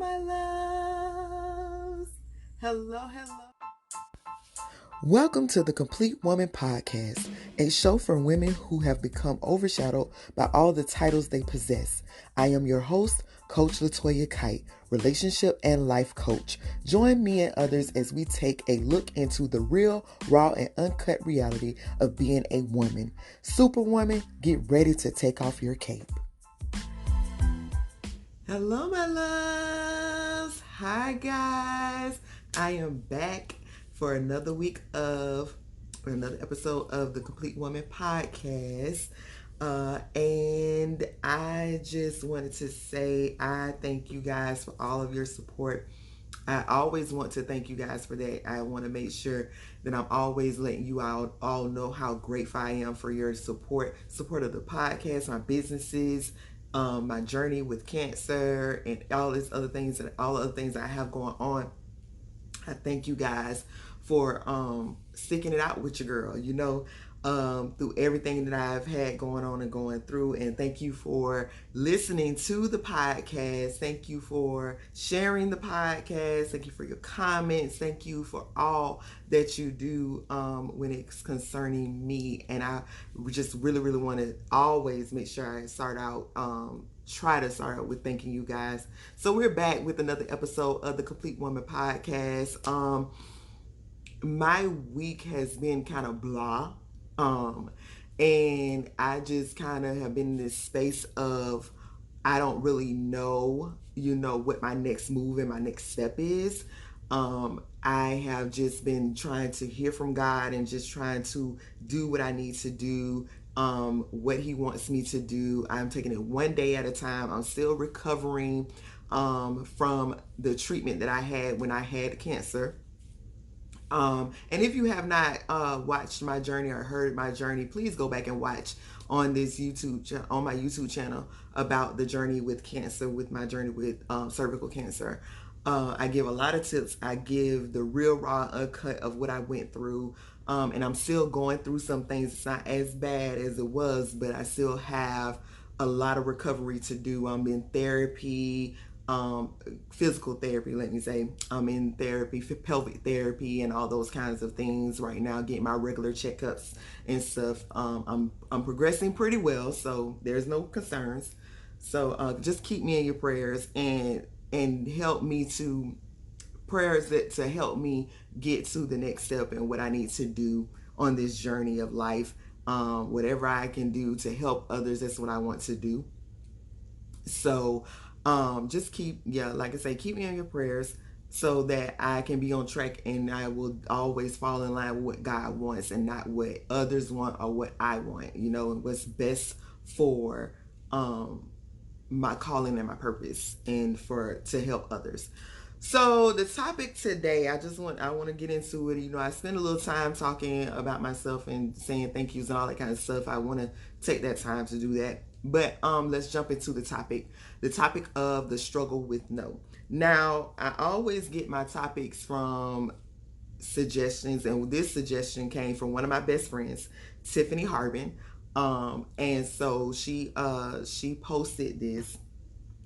my loves. Hello. Welcome to the Complete Woman Podcast, a show for women who have become overshadowed by all the titles they possess. I am your host, Coach Latoya Kite, relationship and life coach. Join me and others as we take a look into the real, raw, and uncut reality of being a woman. Superwoman, get ready to take off your cape. Hello, my loves. Hi, guys. I am back for another episode of the Complete Woman Podcast. And I just wanted to say I thank you guys for all of your support. I always want to thank you guys for that. I want to make sure that I'm always letting you all know how grateful I am for your support of the podcast, my businesses, my journey with cancer, and all the other things I have going on. I thank you guys for sticking it out with your girl, through everything that I've had going on and going through. And thank you for listening to the podcast. Thank you for sharing the podcast. Thank you for your comments. Thank you for all that you do when it's concerning me. And I just really, really want to always make sure I try to start out with thanking you guys. So we're back with another episode of the Complete Woman Podcast. My week has been kind of blah. And I just kind of have been in this space of I don't really know, what my next move and my next step is. I have just been trying to hear from God and just trying to do what I need to do, what He wants me to do. I'm taking it one day at a time. I'm still recovering from the treatment that I had when I had cancer. And if you have not watched my journey or heard my journey, please go back and watch on this on my YouTube channel about the journey with cancer, with my journey with cervical cancer. I give a lot of tips. I give the real raw uncut of what I went through. And I'm still going through some things. It's not as bad as it was, but I still have a lot of recovery to do. I'm in therapy, physical therapy, let me say. I'm in therapy, pelvic therapy, and all those kinds of things right now, getting my regular checkups and stuff. I'm progressing pretty well, so there's no concerns. So just keep me in your prayers and help me to help me get to the next step and what I need to do on this journey of life. Whatever I can do to help others, that's what I want to do. So just keep me in your prayers so that I can be on track and I will always fall in line with what God wants and not what others want or what I want, and what's best for my calling and my purpose and to help others. So the topic today, I want to get into it. I spend a little time talking about myself and saying thank yous and all that kind of stuff. I want to take that time to do that. But let's jump into the topic of the struggle with no. Now, I always get my topics from suggestions, and this suggestion came from one of my best friends, Tiffany Harbin. And so she posted this.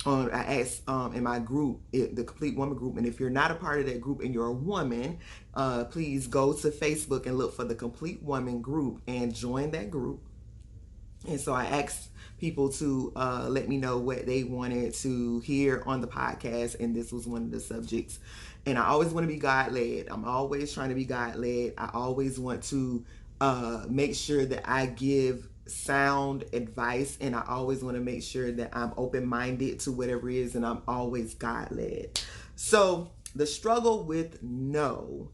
I asked in my group, the Complete Woman group, and if you're not a part of that group and you're a woman, please go to Facebook and look for the Complete Woman group and join that group. And so I asked people to let me know what they wanted to hear on the podcast, and this was one of the subjects. And I always want to be God-led. I'm always trying to be God-led. I always want to make sure that I give sound advice, and I always want to make sure that I'm open-minded to whatever it is, and I'm always God-led. So the struggle with no.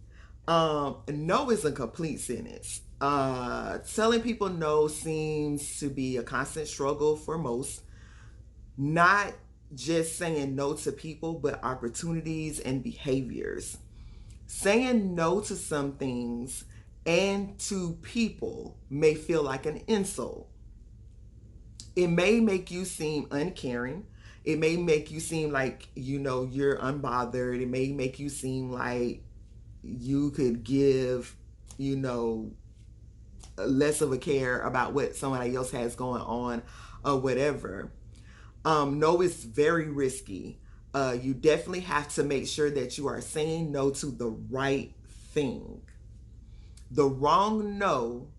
No is a complete sentence. Telling people no seems to be a constant struggle for most. Not just saying no to people, but opportunities and behaviors. Saying no to some things and to people may feel like an insult. It may make you seem uncaring. It may make you seem like, you're unbothered. It may make you seem like you could give, less of a care about what somebody else has going on or whatever. No is very risky. You definitely have to make sure that you are saying no to the right thing. The wrong no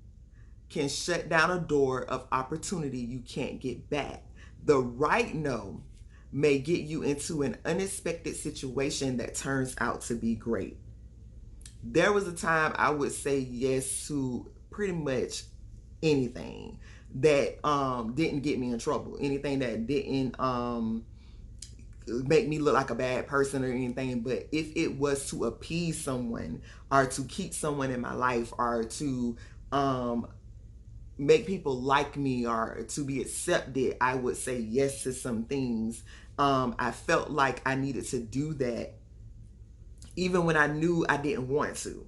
can shut down a door of opportunity you can't get back. The right no may get you into an unexpected situation that turns out to be great. There was a time I would say yes to pretty much anything that didn't get me in trouble, anything that didn't make me look like a bad person or anything. But if it was to appease someone or to keep someone in my life or to um make people like me or to be accepted, I would say yes to some things. I felt like I needed to do that even when I knew I didn't want to,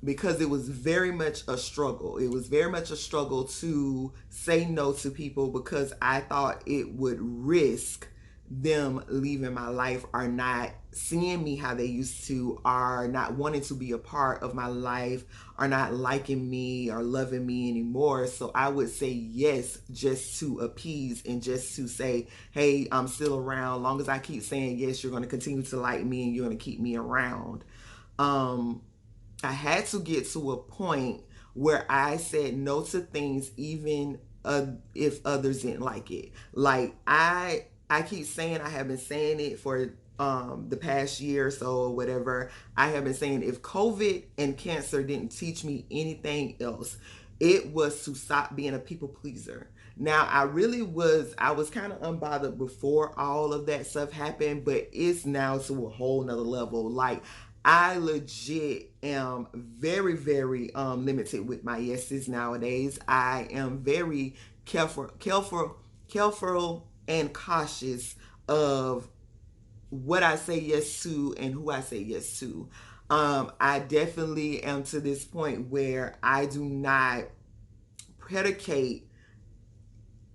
because it was very much a struggle. It was very much a struggle to say no to people because I thought it would risk them leaving my life or not seeing me how they used to, or not wanting to be a part of my life, or not liking me or loving me anymore. So I would say yes just to appease and just to say, hey, I'm still around. Long as I keep saying yes, you're going to continue to like me and you're going to keep me around. Um, I had to get to a point where I said no to things, even if others didn't like it. Like I keep saying, I have been saying it for the past year or so or whatever. I have been saying, if COVID and cancer didn't teach me anything else, it was to stop being a people pleaser. Now I was kind of unbothered before all of that stuff happened, but it's now to a whole nother level. Like I legit am very, very limited with my yeses nowadays. I am very careful and cautious of what I say yes to and who I say yes to. I definitely am to this point where I do not predicate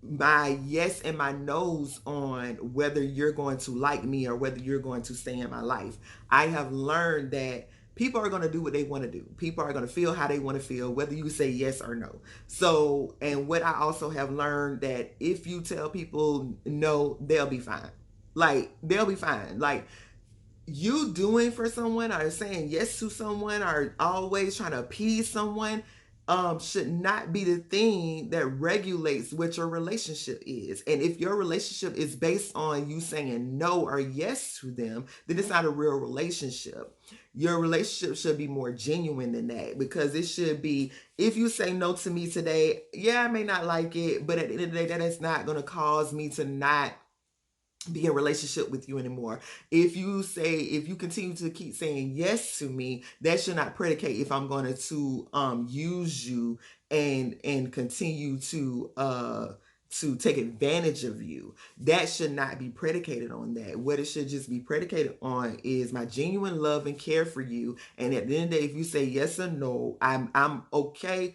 my yes and my no's on whether you're going to like me or whether you're going to stay in my life. I have learned that people are going to do what they want to do. People are going to feel how they want to feel, whether you say yes or no. So, and what I also have learned that if you tell people no, they'll be fine. Like, they'll be fine. Like, you doing for someone or saying yes to someone or always trying to appease someone should not be the thing that regulates what your relationship is. And if your relationship is based on you saying no or yes to them, then it's not a real relationship. Your relationship should be more genuine than that, because it should be, if you say no to me today, yeah, I may not like it, but at the end of the day, that is not going to cause me to not be in a relationship with you anymore. If you continue to keep saying yes to me, that should not predicate if I'm going to use you and continue to take advantage of you. That should not be predicated on that. What it should just be predicated on is my genuine love and care for you. And at the end of the day, if you say yes or no, I'm okay.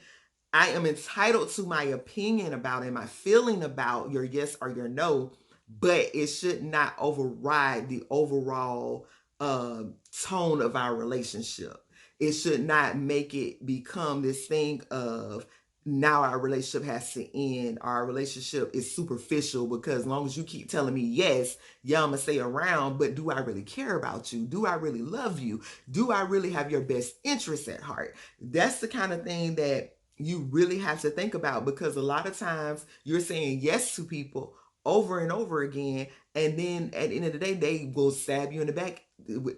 I am entitled to my opinion about and my feeling about your yes or your no, but it should not override the overall uh, tone of our relationship. It should not make it become this thing of now our relationship has to end. Our relationship is superficial because as long as you keep telling me yes, yeah, I'm gonna stay around. But do I really care about you? Do I really love you? Do I really have your best interests at heart? That's the kind of thing that you really have to think about, because a lot of times you're saying yes to people over and over again, and then at the end of the day they will stab you in the back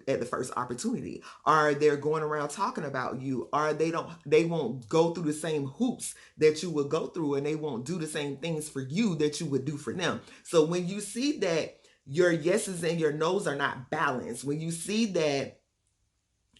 at the first opportunity, or they're going around talking about you, or they won't go through the same hoops that you would go through, and they won't do the same things for you that you would do for them. So when you see that your yeses and your nos are not balanced, when you see that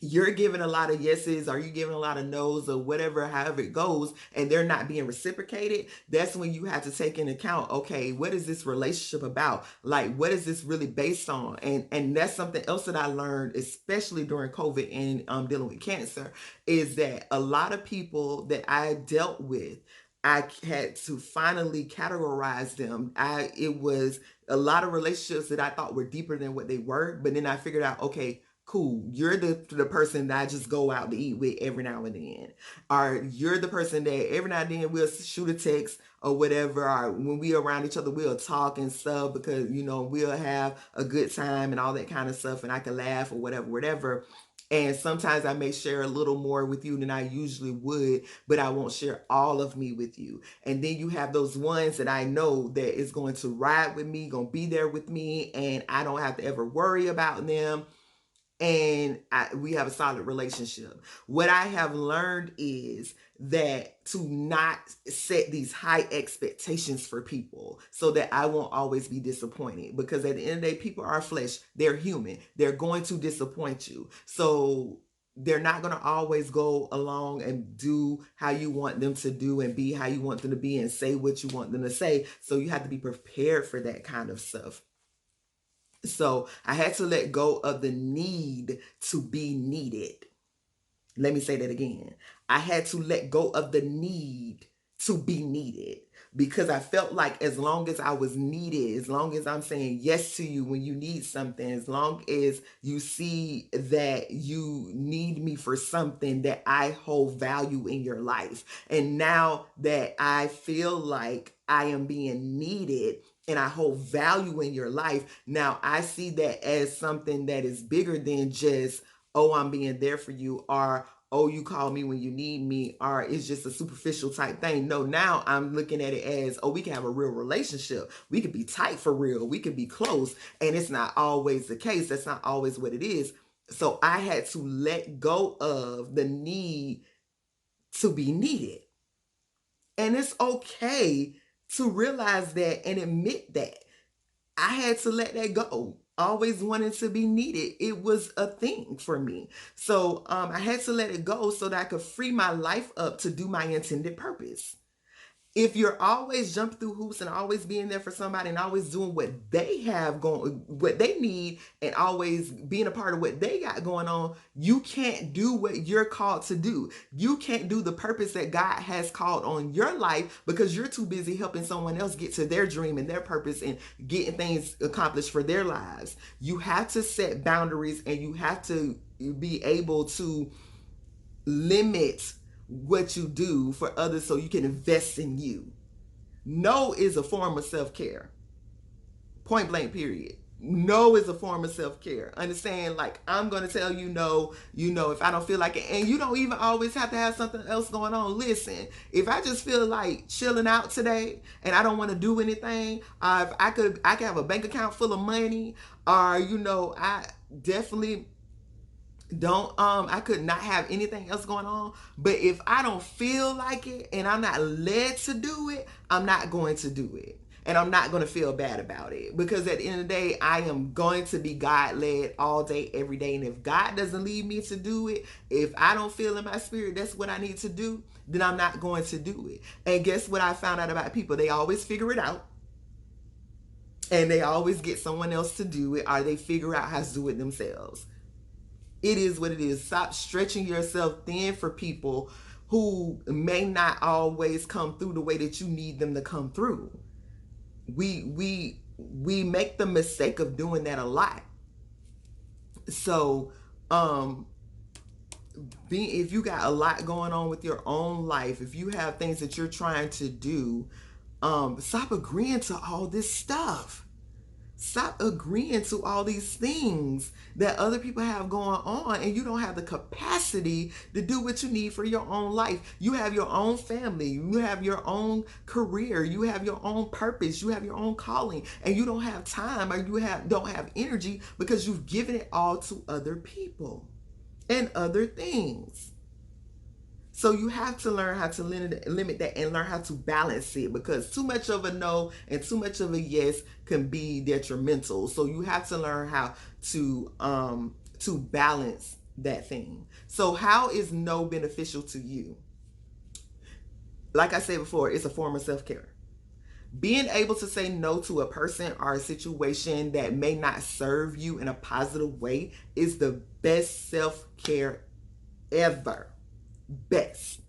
you're giving a lot of yeses or you're giving a lot of no's or whatever, however it goes, and they're not being reciprocated, that's when you have to take into account, okay, what is this relationship about? Like, what is this really based on? And that's something else that I learned, especially during COVID and dealing with cancer, is that a lot of people that I dealt with, I had to finally categorize them. It was a lot of relationships that I thought were deeper than what they were, but then I figured out, okay, cool. You're the person that I just go out to eat with every now and then. Or you're the person that every now and then we'll shoot a text or whatever. Or when we around each other, we'll talk and stuff because, we'll have a good time and all that kind of stuff. And I can laugh or whatever, whatever. And sometimes I may share a little more with you than I usually would, but I won't share all of me with you. And then you have those ones that I know that is going to ride with me, going to be there with me, and I don't have to ever worry about them, and we have a solid relationship. What I have learned is that to not set these high expectations for people so that I won't always be disappointed, because at the end of the day, people are flesh, they're human, they're going to disappoint you. So they're not going to always go along and do how you want them to do and be how you want them to be and say what you want them to say. So you have to be prepared for that kind of stuff. So I had to let go of the need to be needed. Let me say that again. I had to let go of the need to be needed, because I felt like as long as I was needed, as long as I'm saying yes to you when you need something, as long as you see that you need me for something, that I hold value in your life. And now that I feel like I am being needed and I hold value in your life, now I see that as something that is bigger than just, oh, I'm being there for you, or oh, you call me when you need me, or it's just a superficial type thing. No, now I'm looking at it as, oh, we can have a real relationship. We could be tight for real. We could be close. And it's not always the case. That's not always what it is. So I had to let go of the need to be needed. And it's okay to realize that and admit that. I had to let that go. Always wanted to be needed. It was a thing for me. So I had to let it go so that I could free my life up to do my intended purpose. If you're always jumping through hoops and always being there for somebody and always doing what they have going, what they need, and always being a part of what they got going on, you can't do what you're called to do. You can't do the purpose that God has called on your life because you're too busy helping someone else get to their dream and their purpose and getting things accomplished for their lives. You have to set boundaries, and you have to be able to limit what you do for others so you can invest in you. No is a form of self-care. Point blank, period. No is a form of self-care. Understand, like, I'm going to tell you no, if I don't feel like it. And you don't even always have to have something else going on. Listen, if I just feel like chilling out today and I don't want to do anything, if I could have a bank account full of money, or I definitely don't I could not have anything else going on, but if I don't feel like it and I'm not led to do it, I'm not going to do it, and I'm not going to feel bad about it, because at the end of the day, I am going to be God led all day every day. And if God doesn't lead me to do it, if I don't feel in my spirit that's what I need to do, then I'm not going to do it. And guess what I found out about people? They always figure it out, and they always get someone else to do it, or they figure out how to do it themselves. It is what it is. Stop stretching yourself thin for people who may not always come through the way that you need them to come through. We make the mistake of doing that a lot. So if you got a lot going on with your own life, if you have things that you're trying to do, stop agreeing to all this stuff. Stop agreeing to all these things that other people have going on, and you don't have the capacity to do what you need for your own life. You have your own family, you have your own career, you have your own purpose, you have your own calling, and you don't have time, or don't have energy because you've given it all to other people and other things. So you have to learn how to limit that and learn how to balance it, because too much of a no and too much of a yes can be detrimental. So you have to learn how to balance that thing. So how is no beneficial to you? Like I said before, it's a form of self-care. Being able to say no to a person or a situation that may not serve you in a positive way is the best self-care ever. Best.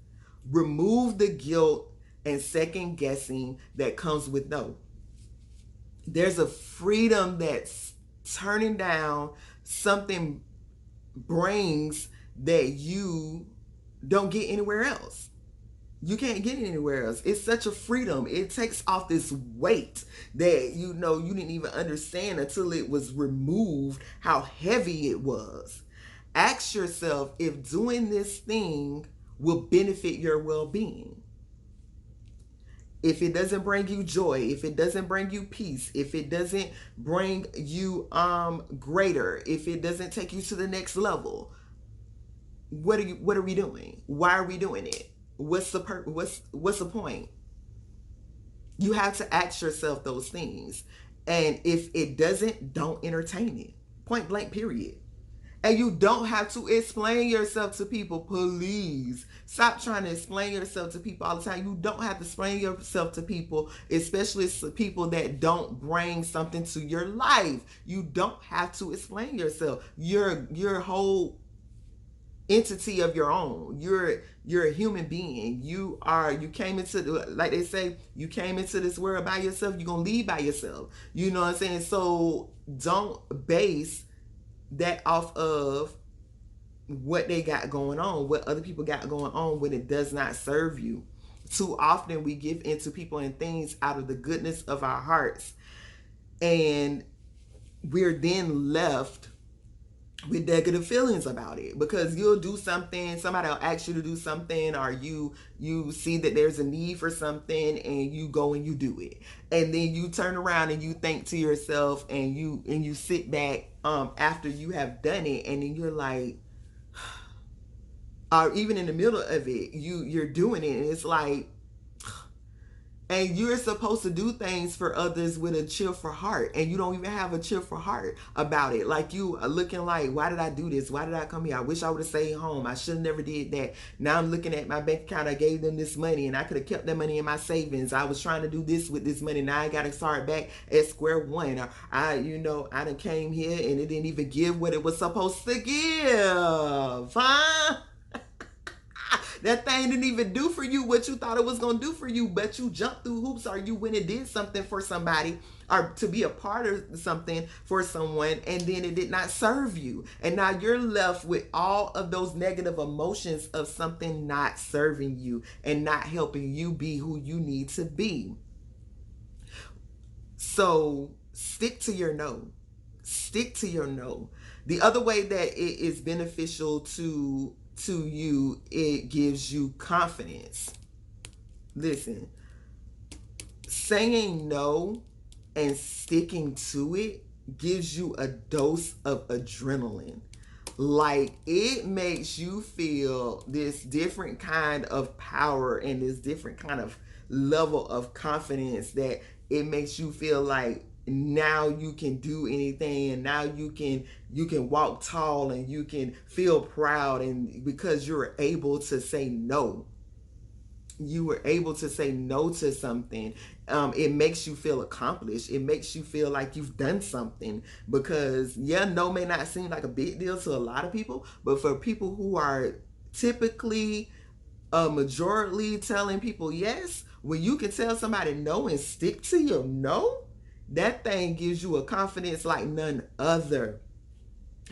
Remove the guilt and second guessing that comes with no. There's a freedom that's turning down something brings that you don't get anywhere else. You can't get anywhere else. It's such a freedom. It takes off this weight that you didn't even understand until it was removed how heavy it was. Ask yourself if doing this thing will benefit your well-being. If it doesn't bring you joy, if it doesn't bring you peace, if it doesn't bring you greater, if it doesn't take you to the next level, what are we doing? Why are we doing it? What's the point? You have to ask yourself those things. And if it doesn't, don't entertain it. Point blank, period. And you don't have to explain yourself to people. Please stop trying to explain yourself to people all the time. You don't have to explain yourself to people, especially to people that don't bring something to your life. You don't have to explain yourself. Your whole entity of your own. You're a human being. You came into like they say, you came into this world by yourself, you're gonna leave by yourself. You know what I'm saying? So don't base that off of what they got going on, what other people got going on when it does not serve you. Too often we give into people and things out of the goodness of our hearts, and we're then left with negative feelings about it because you'll do something, somebody will ask you to do something, or you see that there's a need for something and you go and you do it, and then you turn around and you think to yourself and you sit back after you have done it, and then you're like, or even in the middle of it you're doing it and it's like, and you're supposed to do things for others with a cheerful heart, and you don't even have a cheerful heart about it. Like, you are looking like, why did I do this? Why did I come here? I wish I would have stayed home. I should have never did that. Now I'm looking at my bank account. I gave them this money and I could have kept that money in my savings. I was trying to do this with this money. Now I got to start back at square one. Or I done came here and it didn't even give what it was supposed to give. Huh? That thing didn't even do for you what you thought it was going to do for you, but you jumped through hoops, or you went and did something for somebody, or to be a part of something for someone, and then it did not serve you. And now you're left with all of those negative emotions of something not serving you and not helping you be who you need to be. So stick to your no. Stick to your no. The other way that it is beneficial to you, it gives you confidence. Listen, saying no and sticking to it gives you a dose of adrenaline. Like, it makes you feel this different kind of power and this different kind of level of confidence, that it makes you feel like now you can do anything, and now you can walk tall and you can feel proud, and because you're able to say no, you were able to say no to something. It makes you feel accomplished. It makes you feel like you've done something, because yeah, no may not seem like a big deal to a lot of people, but for people who are typically majority telling people yes, when you can tell somebody no and stick to your no, that thing gives you a confidence like none other.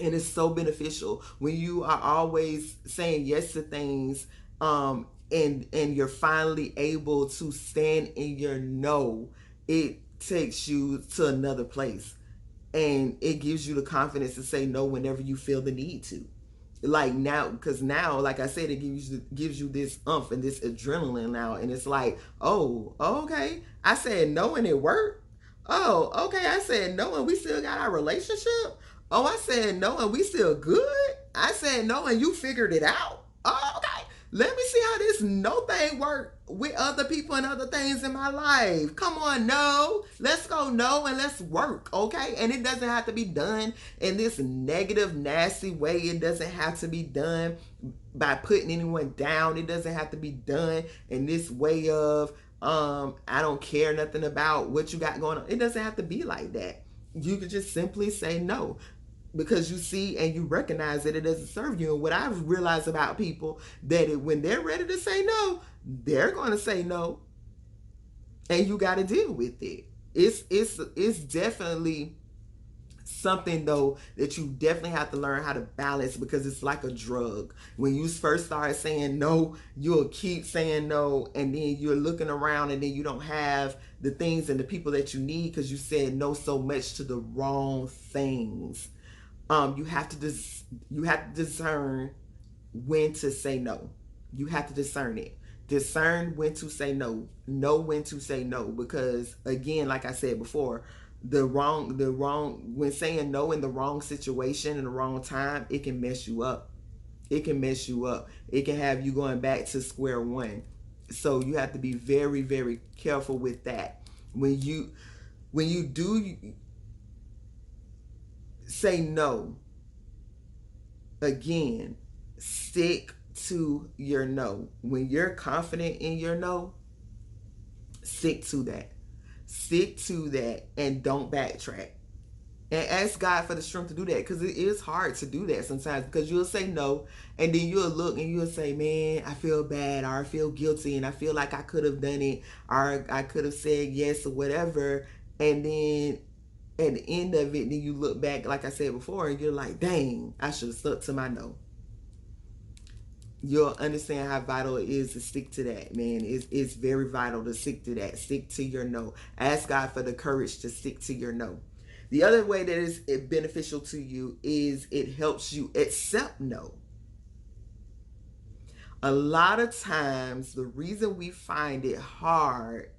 And it's so beneficial when you are always saying yes to things, and you're finally able to stand in your no. It takes you to another place, and it gives you the confidence to say no whenever you feel the need to. Like now, because now, like I said, it gives you this umph and this adrenaline now, and it's like, oh, okay, I said no and it worked. Oh, okay, I said no and we still got our relationship. Oh, I said no and we still good. I said no and you figured it out. Oh, okay, let me see how this no thing work with other people and other things in my life. Come on, no. Let's go, no, and let's work, okay? And it doesn't have to be done in this negative, nasty way. It doesn't have to be done by putting anyone down. It doesn't have to be done in this way of I don't care nothing about what you got going on. It doesn't have to be like that. You could just simply say no, because you see and you recognize that it doesn't serve you. And what I've realized about people, that when they're ready to say no, they're going to say no, and you got to deal with it. It's definitely something though that you definitely have to learn how to balance, because it's like a drug. When you first start saying no, you'll keep saying no, and then you're looking around and then you don't have the things and the people that you need because you said no so much to the wrong things. You have to you have to discern when to say no. You have to discern it. Discern when to say no. Know when to say no, because again, like I said before, when saying no in the wrong situation in the wrong time, it can mess you up. It can mess you up. It can have you going back to square one. So you have to be very, very careful with that. When you do say no, again, stick to your no. When you're confident in your no, stick to that. Stick to that and don't backtrack. And ask God for the strength to do that, because it is hard to do that sometimes, because you'll say no and then you'll look and you'll say, man, I feel bad, or I feel guilty, and I feel like I could have done it, or I could have said yes or whatever. And then at the end of it, then you look back, like I said before, and you're like, dang, I should have stuck to my no. You'll understand how vital it is to stick to that, man. It's very vital to stick to that. Stick to your no. Ask God for the courage to stick to your no. The other way that is beneficial to you is it helps you accept no. A lot of times, the reason we find it hard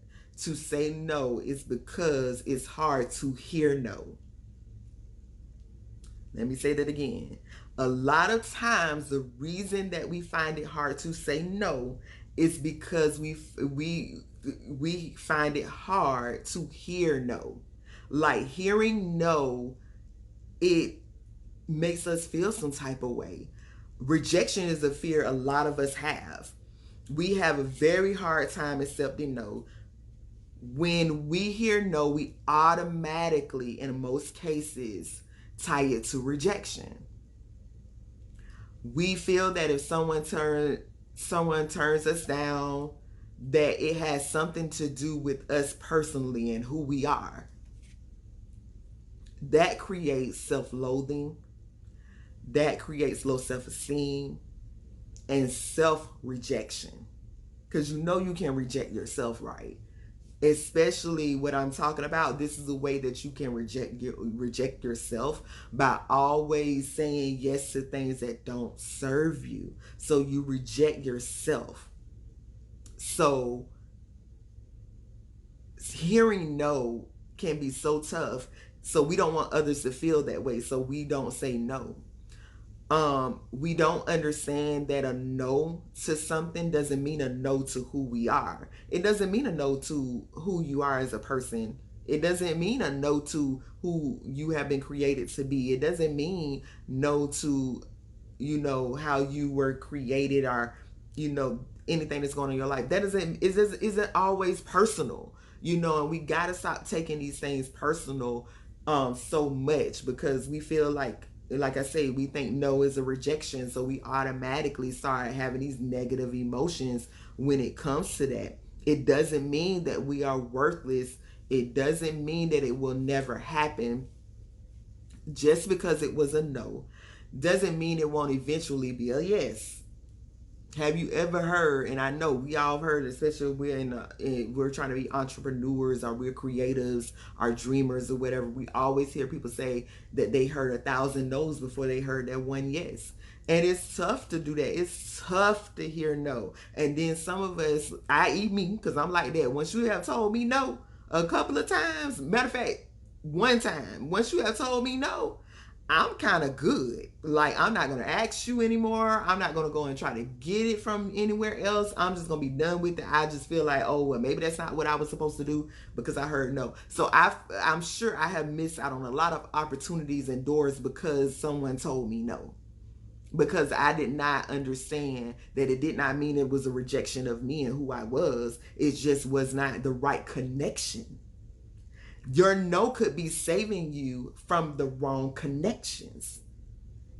to say no is because it's hard to hear no. Let me say that again. A lot of times, the reason that we find it hard to say no is because we find it hard to hear no. Like hearing no, it makes us feel some type of way. Rejection is a fear a lot of us have. We have a very hard time accepting no. When we hear no, we automatically, in most cases, tie it to rejection. We feel that if someone turns us down, that it has something to do with us personally and who we are. That creates self-loathing, that creates low self-esteem and self-rejection, because you know you can reject yourself, right? Especially what I'm talking about, this is a way that you can reject yourself, by always saying yes to things that don't serve you. So you reject yourself. So hearing no can be so tough. So we don't want others to feel that way. So we don't say no. We don't understand that a no to something doesn't mean a no to who we are. It doesn't mean a no to who you are as a person. It doesn't mean a no to who you have been created to be. It doesn't mean no to, how you were created, or anything that's going on in your life. That isn't always personal. And we got to stop taking these things personal so much, because we feel like I say, we think no is a rejection, so we automatically start having these negative emotions when it comes to that. It doesn't mean that we are worthless. It doesn't mean that it will never happen. Just because it was a no doesn't mean it won't eventually be a yes. Have you ever heard, and I know we all have heard, especially we're trying to be entrepreneurs, or we're creatives, or dreamers, or whatever, we always hear people say that they heard 1,000 no's before they heard that one yes. And it's tough to do that. It's tough to hear no. And then some of us, i.e. me, because I'm like that, once you have told me no a couple of times, matter of fact, one time, once you have told me no, I'm kind of good. Like, I'm not going to ask you anymore. I'm not going to go and try to get it from anywhere else. I'm just going to be done with it. I just feel like, oh, well, maybe that's not what I was supposed to do, because I heard no. So I'm sure I have missed out on a lot of opportunities and doors because someone told me no. Because I did not understand that it did not mean it was a rejection of me and who I was. It just was not the right connection. Your no could be saving you from the wrong connections.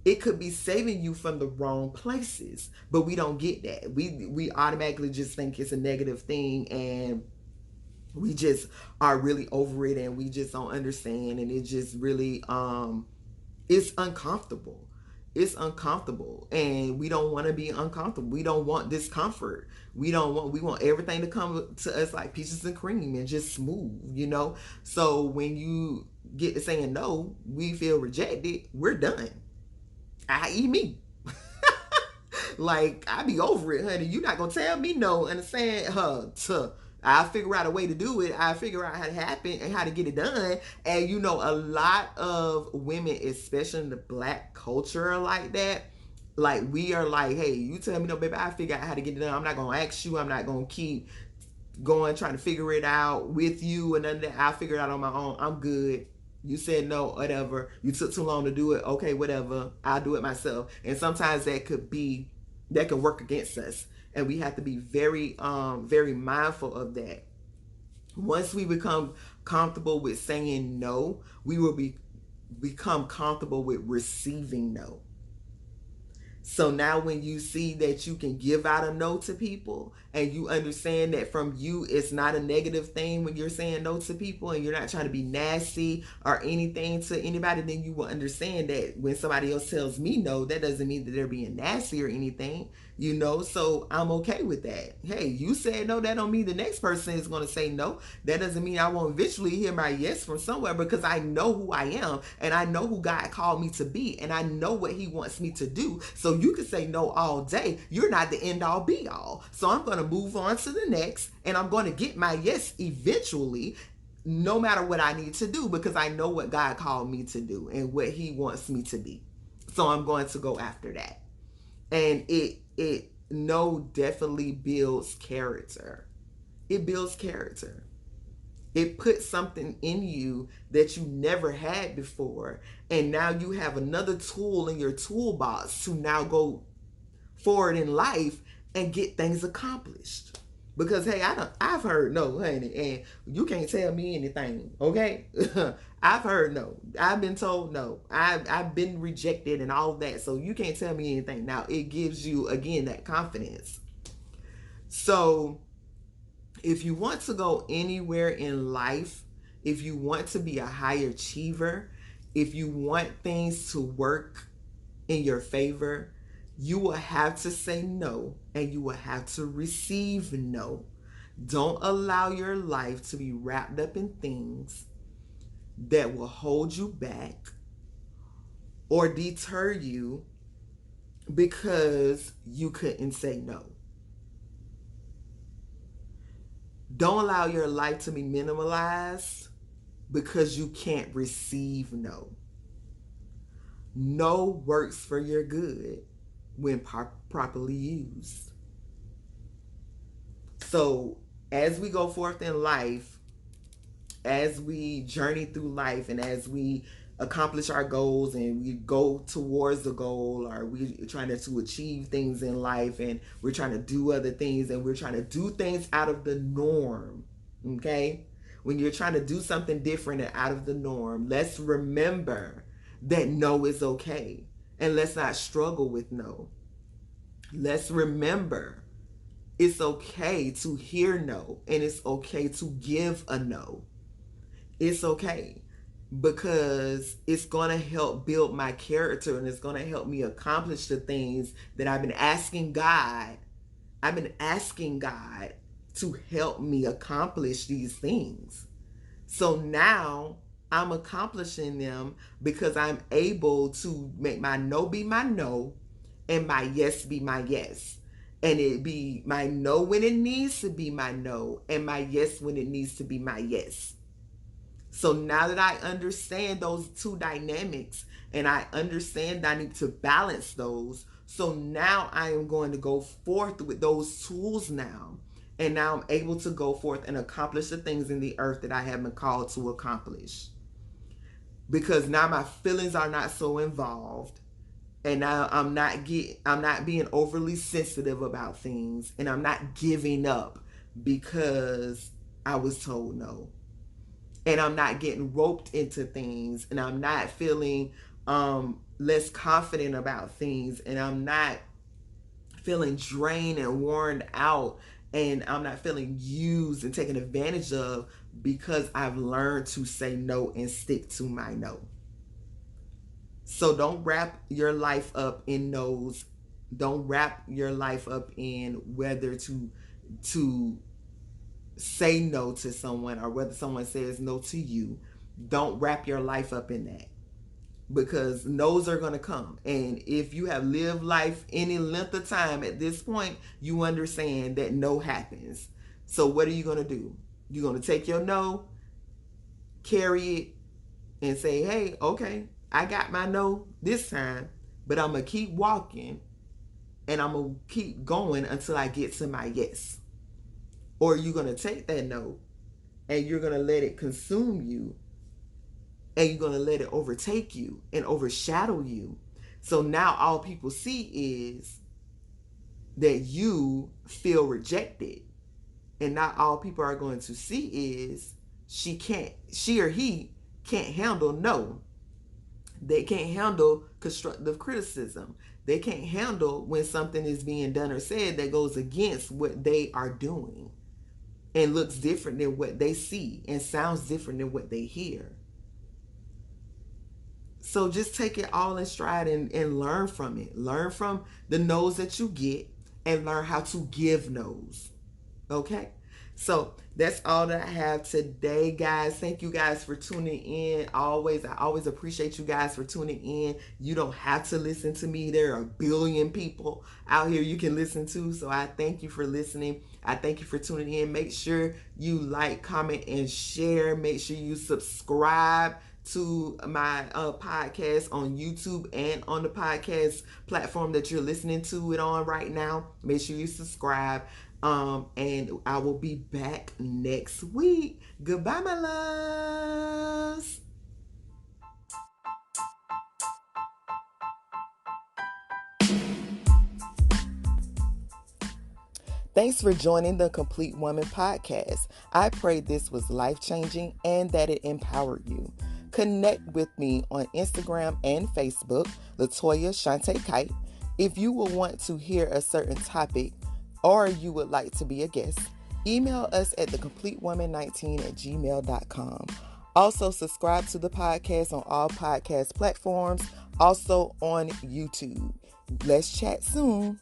It could be saving you from the wrong places, but we don't get that. We automatically just think it's a negative thing, and We just are really over it, and we just don't understand, and it just really it's uncomfortable. It's uncomfortable, and we don't want to be uncomfortable. We don't want discomfort. We want everything to come to us like peaches and cream and just smooth. So when you get to saying no, we feel rejected, we're done. I.e. me. Like, I be over it, honey. You not gonna tell me no. Understand? I figure out a way to do it. I figure out how to happen and how to get it done. And a lot of women, especially in the black culture, are like that. Like, we are like, hey, you tell me no, baby. I figure out how to get it done. I'm not gonna ask you. I'm not gonna keep going trying to figure it out with you and then I figure it out on my own. I'm good. You said no, whatever. You took too long to do it. Okay, whatever. I'll do it myself. And sometimes that can work against us. And we have to be very mindful of that. Once we become comfortable with saying no, we will become comfortable with receiving no. So now when you see that you can give out a no to people and you understand that from you it's not a negative thing when you're saying no to people and you're not trying to be nasty or anything to anybody, then you will understand that when somebody else tells me no, that doesn't mean that they're being nasty or anything. So I'm okay with that. Hey, you said no, that don't mean the next person is going to say no. That doesn't mean I won't eventually hear my yes from somewhere, because I know who I am and I know who God called me to be and I know what he wants me to do. So you can say no all day. You're not the end all be all. So I'm going to move on to the next and I'm going to get my yes eventually, no matter what I need to do, because I know what God called me to do and what he wants me to be. So I'm going to go after that. And it no definitely builds character. It builds character. It puts something in you that you never had before, and now you have another tool in your toolbox to now go forward in life and get things accomplished. Because hey, I've heard no, honey, and you can't tell me anything, okay? I've heard no. I've been told no. I've been rejected and all of that. So you can't tell me anything. Now it gives you again that confidence. So if you want to go anywhere in life, if you want to be a high achiever, if you want things to work in your favor, you will have to say no and you will have to receive no. Don't allow your life to be wrapped up in things that will hold you back or deter you because you couldn't say no. Don't allow your life to be minimalized because you can't receive no. No works for your good when properly used. So, as we go forth in life, as we journey through life, and as we accomplish our goals and we go towards the goal, or we're trying to achieve things in life and we're trying to do other things and we're trying to do things out of the norm, okay? When you're trying to do something different and out of the norm, let's remember that no is okay. And let's not struggle with no. Let's remember it's okay to hear no, and it's okay to give a no. It's okay, because it's going to help build my character and it's going to help me accomplish the things that I've been asking God. I've been asking God to help me accomplish these things. So now I'm accomplishing them because I'm able to make my no be my no and my yes be my yes. And it be my no when it needs to be my no and my yes when it needs to be my yes. So now that I understand those two dynamics and I understand I need to balance those, so now I am going to go forth with those tools now. And now I'm able to go forth and accomplish the things in the earth that I have been called to accomplish. Because now my feelings are not so involved. And now I'm not being overly sensitive about things, and I'm not giving up because I was told no, and I'm not getting roped into things, and I'm not feeling less confident about things, and I'm not feeling drained and worn out and I'm not feeling used and taken advantage of because I've learned to say no and stick to my no. So don't wrap your life up in no's. Don't wrap your life up in whether to say no to someone or whether someone says no to you. Don't wrap your life up in that, because no's are going to come. And if you have lived life any length of time at this point, you understand that no happens. So what are you going to do? You're going to take your no, carry it, and say, hey, okay, I got my no this time, but I'm going to keep walking and I'm going to keep going until I get to my yes. Or you're going to take that no and you're going to let it consume you, and you're going to let it overtake you and overshadow you. So now all people see is that you feel rejected. And not all people are going to see is she or he can't handle no. They can't handle constructive criticism. They can't handle when something is being done or said that goes against what they are doing and looks different than what they see and sounds different than what they hear. So just take it all in stride and learn from it. Learn from the no's that you get and learn how to give no's. Okay? So that's all that I have today, guys. Thank you guys for tuning in. I always appreciate you guys for tuning in. You don't have to listen to me. There are a billion people out here you can listen to. So I thank you for listening. I thank you for tuning in. Make sure you like, comment, and share. Make sure you subscribe to my podcast on YouTube and on the podcast platform that you're listening to it on right now. Make sure you subscribe. And I will be back next week. Goodbye, my loves. Thanks for joining the Complete Woman podcast. I pray this was life-changing and that it empowered you. Connect with me on Instagram and Facebook, Latoya Shante Kite. If you will want to hear a certain topic or you would like to be a guest, email us at thecompletewoman19@gmail.com. Also, subscribe to the podcast on all podcast platforms, also on YouTube. Let's chat soon.